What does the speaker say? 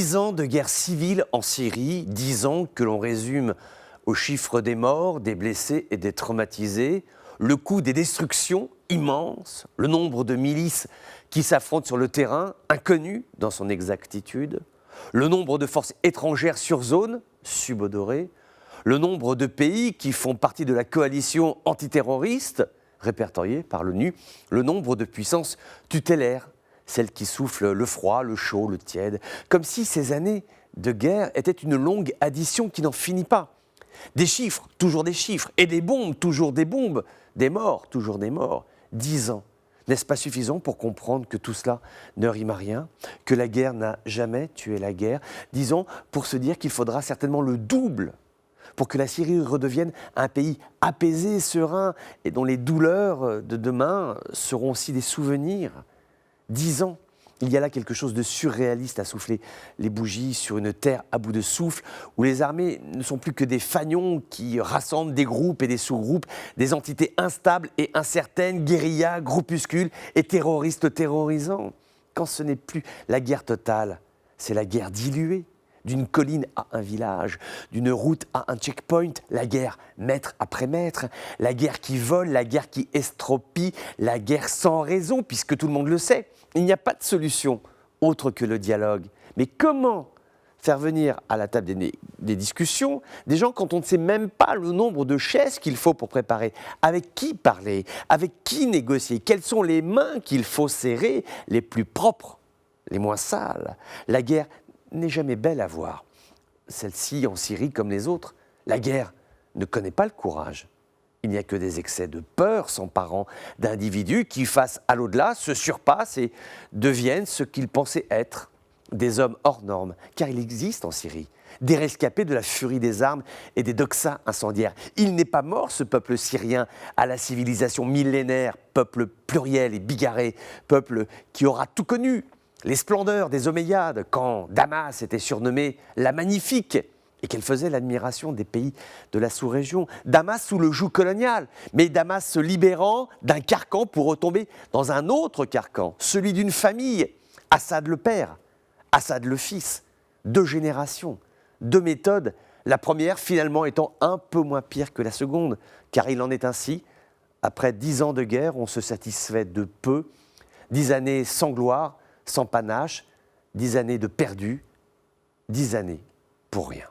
10 ans de guerre civile en Syrie, 10 ans que l'on résume aux chiffres des morts, des blessés et des traumatisés, le coût des destructions immense, le nombre de milices qui s'affrontent sur le terrain, inconnu dans son exactitude, le nombre de forces étrangères sur zone, subodorées, le nombre de pays qui font partie de la coalition antiterroriste, répertoriée par l'ONU, le nombre de puissances tutélaires, celles qui soufflent le froid, le chaud, le tiède, comme si ces années de guerre étaient une longue addition qui n'en finit pas. Des chiffres, toujours des chiffres, et des bombes, toujours des bombes, des morts, toujours des morts. 10 ans. N'est-ce pas suffisant pour comprendre que tout cela ne rime à rien, que la guerre n'a jamais tué la guerre? 10 ans pour se dire qu'il faudra certainement le double pour que la Syrie redevienne un pays apaisé, serein, et dont les douleurs de demain seront aussi des souvenirs. 10 ans. Il y a là quelque chose de surréaliste à souffler les bougies sur une terre à bout de souffle, où les armées ne sont plus que des fanions qui rassemblent des groupes et des sous-groupes, des entités instables et incertaines, guérillas, groupuscules et terroristes terrorisants. Quand ce n'est plus la guerre totale, c'est la guerre diluée. D'une colline à un village, d'une route à un checkpoint, la guerre mètre après mètre, la guerre qui vole, la guerre qui estropie, la guerre sans raison, puisque tout le monde le sait. Il n'y a pas de solution autre que le dialogue. Mais comment faire venir à la table des discussions des gens quand on ne sait même pas le nombre de chaises qu'il faut pour préparer? Avec qui parler? Avec qui négocier? Quelles sont les mains qu'il faut serrer, les plus propres, les moins sales? La guerre n'est jamais belle à voir. Celle-ci, en Syrie comme les autres, la guerre ne connaît pas le courage. Il n'y a que des excès de peur s'emparant d'individus qui, face à l'au-delà, se surpassent et deviennent ce qu'ils pensaient être, des hommes hors normes. Car il existe en Syrie des rescapés de la furie des armes et des doxas incendiaires. Il n'est pas mort, ce peuple syrien, à la civilisation millénaire, peuple pluriel et bigarré, peuple qui aura tout connu. Les splendeurs des Omeyyades, quand Damas était surnommée la Magnifique et qu'elle faisait l'admiration des pays de la sous-région. Damas sous le joug colonial, mais Damas se libérant d'un carcan pour retomber dans un autre carcan, celui d'une famille. Assad le père, Assad le fils, 2 générations, 2 méthodes, la première finalement étant un peu moins pire que la seconde, car il en est ainsi. Après 10 ans de guerre, on se satisfait de peu, 10 années sans gloire, sans panache, 10 années de perdu, 10 années pour rien.